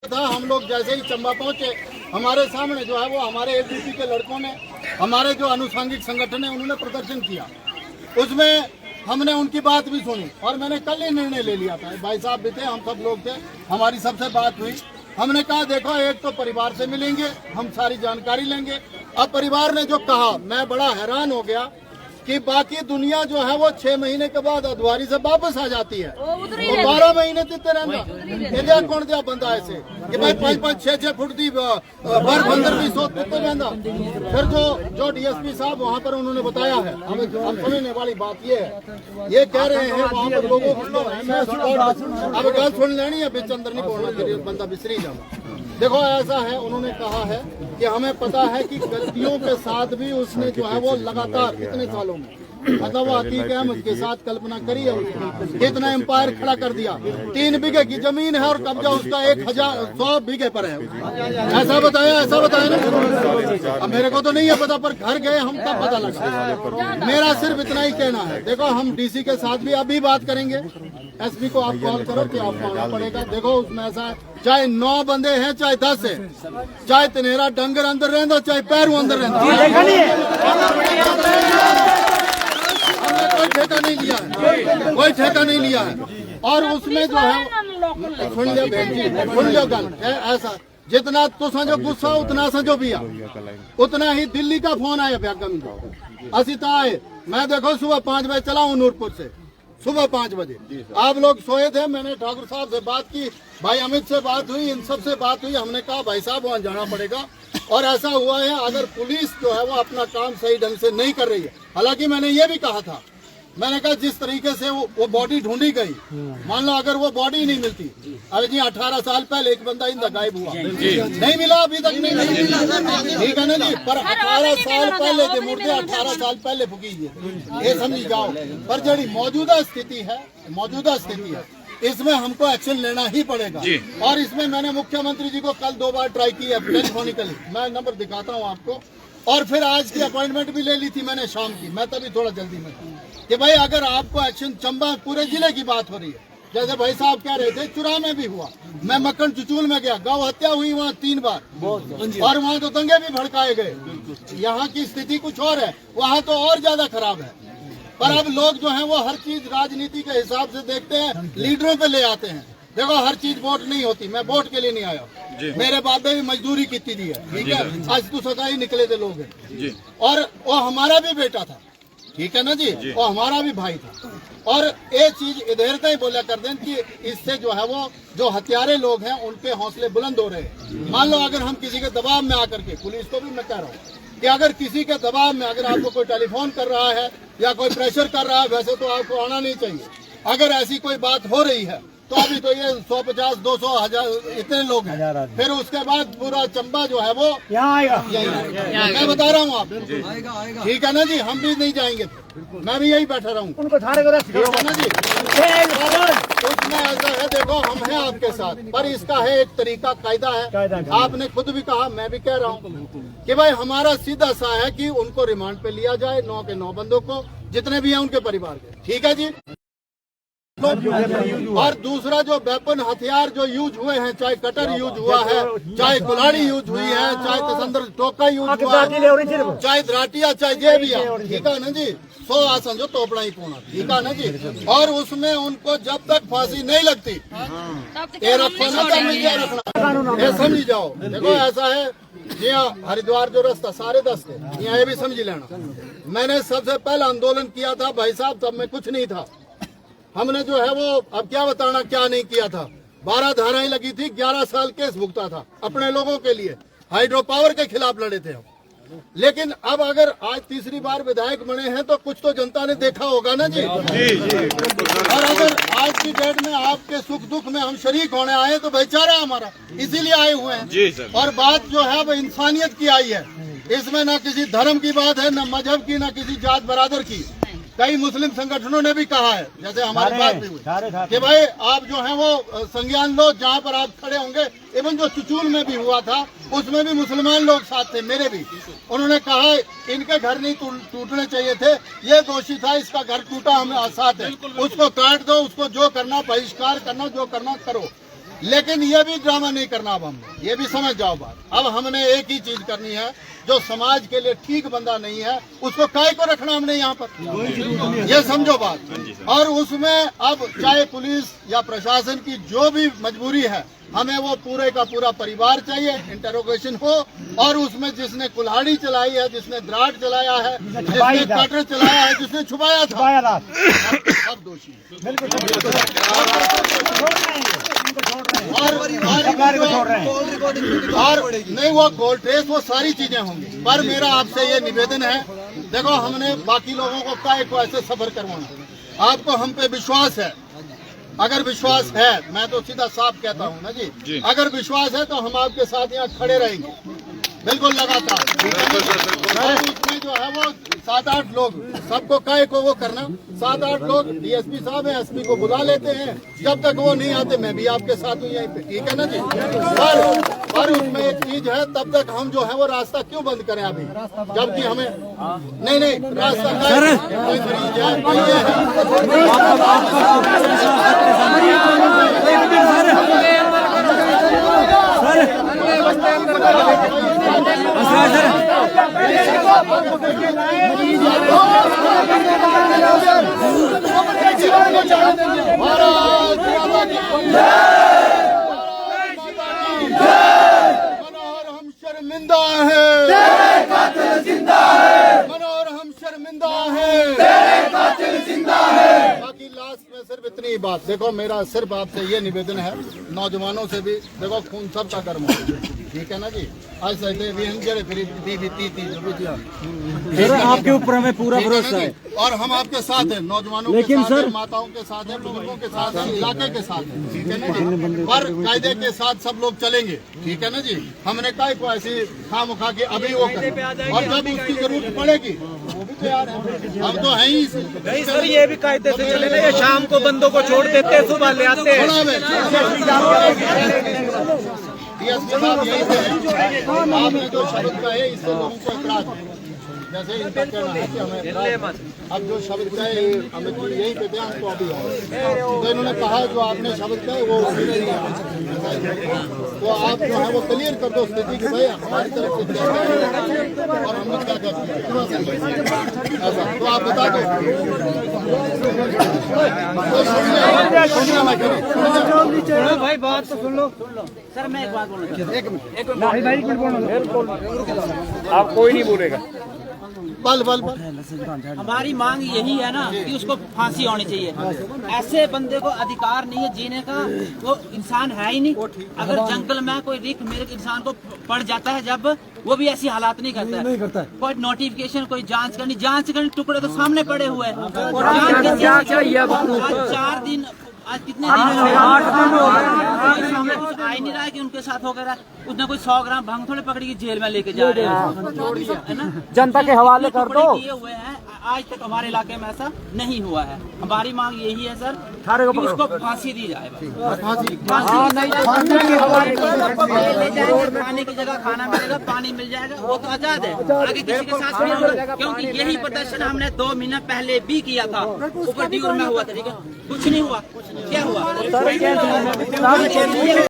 था। हम लोग जैसे ही चंबा पहुंचे, हमारे सामने जो है वो हमारे एबीपी के लड़कों ने, हमारे जो अनुसांगिक संगठन है उन्होंने प्रदर्शन किया। उसमें हमने उनकी बात भी सुनी और मैंने कल ही निर्णय ले लिया था। भाई साहब भी थे, हम सब लोग थे, हमारी सबसे बात हुई। हमने कहा देखो, एक तो परिवार से मिलेंगे, हम सारी जानकारी लेंगे। अब परिवार ने जो कहा, मैं बड़ा हैरान हो गया कि बाकी दुनिया जो है वो 6 महीने के बाद अधवारी से वापस आ जाती है, वो 12 महीने तिते रहना। कौन दिया बंदा ऐसे कि भाई 5-5, 6-6 फुट दी बर्फ अंदर भी सो तिते रहना। फिर जो डीएसपी साहब वहाँ पर उन्होंने बताया है, हम समझने वाली बात ये है, ये कह रहे हैं वहाँ पर लोगों को अब गल सुन लेनी है, बीच अंदर नहीं बोलना चाहिए, बंदा बिसरी जाना। देखो ऐसा है, उन्होंने कहा है कि हमें पता है कि गलतियों के साथ भी उसने जो है वो लगातार कितने सालों में, मतलब वो हकीक अहमद के साथ कल्पना करी है, कितना एम्पायर खड़ा कर दिया। 3 बीघे की जमीन है और कब्जा उसका 100 बीघे पर है। ऐसा बताया ना, अब मेरे को तो नहीं है पता, पर घर गए हम तब पता लगा। मेरा सिर्फ इतना ही कहना है, देखो हम डीसी के साथ भी अभी बात करेंगे। एसपी को आप कॉल करो कि आपको आना पड़ेगा। देखो उसमें ऐसा है, चाहे 9 बंदे हैं चाहे 10 है, चाहे तनेरा डंगर अंदर रहता चाहे पैरू अंदर रहता, हमने कोई ठेका नहीं लिया है, कोई ठेका नहीं लिया है। और उसमें जो है सुन लिया बहन जी, सुन लिया गल ऐसा, जितना तुसा जो गुस्सा उतना सा जो भी आ, उतना ही दिल्ली का फोन आया भ्यागम असी तो आए। मैं देखो सुबह 5 बजे चला हूँ नूरपुर से, सुबह 5 बजे। आप लोग सोए थे, मैंने ठाकुर साहब से बात की, भाई अमित से बात हुई, इन सब से बात हुई। हमने कहा भाई साहब वहाँ जाना पड़ेगा। और ऐसा हुआ है, अगर पुलिस जो है वो अपना काम सही ढंग से नहीं कर रही है, हालांकि मैंने ये भी कहा था, मैंने कहा जिस तरीके से वो बॉडी ढूंढी गई, मान लो अगर वो बॉडी नहीं मिलती, अरे जी 18 साल पहले एक बंदा इंदा गायब हुआ, नहीं मिला, अभी तक नहीं मिला, ठीक है ना जी। पर 18 साल पहले के मुर्दे 18 साल पहले फुकी, ये समझी जाओ। पर जड़ी मौजूदा स्थिति है, इसमें हमको एक्शन लेना ही पड़ेगा। और इसमें मैंने मुख्यमंत्री जी को कल 2 बार ट्राई की है टेलीफोनिकली, मैं नंबर दिखाता हूँ आपको। और फिर आज की अपॉइंटमेंट भी ले ली थी मैंने शाम की, मैं तभी थोड़ा जल्दी में कि भाई अगर आपको एक्शन, चंबा पूरे जिले की बात हो रही है, जैसे भाई साहब कह रहे थे चुरा में भी हुआ, मैं मक्खन चुचूल में गया, गौ हत्या हुई वहाँ 3 बार, और वहाँ तो दंगे भी भड़काए गए। यहाँ की स्थिति कुछ और है, वहाँ तो और ज्यादा खराब है। पर अब लोग जो है वो हर चीज राजनीति के हिसाब से देखते हैं, लीडरों पे ले आते हैं। देखो हर चीज वोट नहीं होती, मैं वोट के लिए नहीं आया, मेरे बाप ने भी मजदूरी की थी है, ठीक है, आज तो सगाई निकले थे लोग हैं। और वो हमारा भी बेटा था, ठीक है ना जी, वो हमारा भी भाई था। और एक चीज इधर ही बोला कर दें कि इससे जो है वो जो हत्यारे लोग हैं उनके हौसले बुलंद हो रहे हैं। मान लो अगर हम किसी के दबाव में आकर के, पुलिस को भी मैं कह रहा हूँ कि अगर किसी के दबाव में अगर आपको कोई टेलीफोन कर रहा है या कोई प्रेशर कर रहा है, वैसे तो आपको आना नहीं चाहिए। अगर ऐसी कोई बात हो रही है तो अभी तो ये 150, 200, 1000 इतने लोग हैं, फिर उसके बाद पूरा चंबा जो है वो यहाँ आएगा, मैं बता रहा हूँ आप, ठीक है ना जी। हम भी नहीं जाएंगे, मैं भी यही बैठा रहूँ, उनको ना जी। उसमें ऐसा है, देखो हम हैं आपके साथ, पर इसका है एक तरीका, कायदा है। आपने खुद भी कहा, मैं भी कह रहा हूँ कि भाई हमारा सीधा सा है कि उनको रिमांड पे लिया जाए, 9 के 9 बंदों को, जितने भी हैं उनके परिवार के, ठीक है जी। और दूसरा जो वेपन हथियार जो यूज हुए हैं, चाहे कटर यूज हुआ है, चाहे कुल्हाड़ी यूज हुई है, चाहे तसंदर टोका यूज हुआ है, चाहे धराटिया, चाहे जे भी है, ठीक है ना जी। 100 आसन जो तोपड़ा ही पोना, ठीक है ना जी। और उसमें उनको जब तक फांसी नहीं लगती, ये रखना, ये समझी जाओ। देखो ऐसा है, जी हाँ, हरिद्वार जो रास्ता सारे 10 थे, यहाँ ये भी समझ लेना। मैंने सबसे पहला आंदोलन किया था भाई साहब, तब में कुछ नहीं था। हमने जो है वो, अब क्या बताना क्या नहीं किया था, 12 धाराएं लगी थी, 11 साल केस भुगता था अपने लोगों के लिए, हाइड्रो पावर के खिलाफ लड़े थे हम। लेकिन अब अगर आज तीसरी बार विधायक बने हैं तो कुछ तो जनता ने देखा होगा ना जी। और अगर आज की डेट में आपके सुख दुख में हम शरीक होने आए तो भाईचारा हमारा, इसीलिए आए हुए हैं। और बात जो है वो इंसानियत की आई है, इसमें ना किसी धर्म की बात है, ना मजहब की, ना किसी जात बरादर की। कई मुस्लिम संगठनों ने भी कहा है, जैसे हमारी बात भी हुई कि भाई आप जो है वो संज्ञान लो, जहाँ पर आप खड़े होंगे। इवन जो चुचूल में भी हुआ था उसमें भी मुसलमान लोग साथ थे, मेरे भी। उन्होंने कहा इनके घर नहीं टूटने चाहिए थे, ये दोषी था, इसका घर टूटा, हमें साथ है, उसको काट दो, उसको जो करना बहिष्कार करना, जो करना करो। लेकिन ये भी ड्रामा नहीं करना। अब हमने ये भी समझ जाओ बात। अब हमने एक ही चीज करनी है, जो समाज के लिए ठीक बंदा नहीं है उसको काय को रखना हमने यहाँ पर, ये समझो बात। और उसमें अब चाहे पुलिस या प्रशासन की जो भी मजबूरी है, हमें वो पूरे का पूरा परिवार चाहिए, इंटरोगेशन हो। और उसमें जिसने कुल्हाड़ी चलाई है, जिसने द्राट चलाया है, जिसने कटर चलाया है, जिसने छुपाया था, सब दोषी है। और नहीं, वो कोर्ट केस वो सारी चीजें होंगी। पर मेरा आपसे ये निवेदन है, देखो हमने बाकी लोगों को काय को ऐसे सफर करवाना। आपको हम पे विश्वास है, अगर विश्वास है, मैं तो सीधा साफ कहता हूँ ना जी, अगर विश्वास है तो हम आपके साथ यहाँ खड़े रहेंगे, बिल्कुल लगातार। उसमें जो है वो 7-8 लोग, सबको काय को वो करना, 7-8 लोग डीएसपी साहब हैं, एसपी को बुला लेते हैं, जब तक वो नहीं आते मैं भी आपके साथ हूँ यहीं पे, ठीक है ना जी। पर उसमें एक चीज है, तब तक हम जो है वो रास्ता क्यों बंद करें अभी, जबकि हमें नहीं रास्ता कोई मरीज है, कोई ये मनोहर हम शर्मिंदा है, मनोहर हम शर्मिंदा है, बाकी लास्ट में सिर्फ इतनी बात। देखो मेरा सिर्फ आपसे ये निवेदन है, नौजवानों से भी देखो खून सब का कर्म हो, ठीक है ना जी। आज आपके ऊपर हमें पूरा भरोसा है और हम आपके साथ हैं, नौजवानों के साथ हैं, माताओं के साथ हैं, बुजुर्गों के साथ हैं, इलाके के साथ हैं, ठीक है ना जी। पर कायदे के साथ सब लोग चलेंगे, ठीक है ना जी। हमने काय को ऐसी खाम खा के अभी वो कर, और जब उसकी जरूरत पड़ेगी वो भी तैयार है, हम तो हैं ही। नहीं सर, ये भी कायदे से चले ना, ये शाम को बंदों को छोड़ देते हैं, सुबह ले आते हैं। डीएसपी साहब यही है, आपने जो शब्द कहे इससे लोगों को इतराज है, जैसे इनका कहना है कि हमें अब जो शब्द कहे अमित जी यही पे ध्यान तो अभी है, तो इन्होंने कहा जो आपने शब्द कहे वो नहीं है, तो आप जो है वो क्लियर कर दो स्थिति की भाई हमारी तरफ से क्या है और हमने क्या क्या किया, ऐसा तो आप बता दो। भाई बात तो सुन लो सर। मैं एक बात बोलना, एक मिनट आप कोई नहीं बोलेगा। बल हमारी मांग यही है ना कि उसको फांसी होनी चाहिए। ऐसे बंदे को अधिकार नहीं है जीने का, वो इंसान है ही नहीं। अगर जंगल में कोई रिक मेरे इंसान को पड़ जाता है, जब वो भी ऐसी हालात नहीं करता है। कोई नोटिफिकेशन, कोई जांच करनी टुकड़े तो सामने पड़े हुए हैं। 4 दिन, आज कितने दिन 8 दिन हो गए, कुछ आ ही नहीं रहा है कि उनके साथ हो गया। उसने कोई 100 ग्राम भंग थोड़े पकड़ी की जेल में लेके जा रहे हैं, है ना। जनता के हवाले कर दो। किए हुए हैं, आज तक हमारे इलाके में ऐसा नहीं हुआ है। हमारी मांग यही है सर कि उसको फांसी दी जाए। खाने की जगह खाना मिलेगा, पानी मिल जाएगा, वो तो आजाद है, आगे किसी के साथ नहीं होगा। क्योंकि यही प्रदर्शन हमने 2 महीना पहले भी किया था, ऊपर ड्यूर में हुआ था, ठीक है, कुछ नहीं हुआ। क्या हुआ?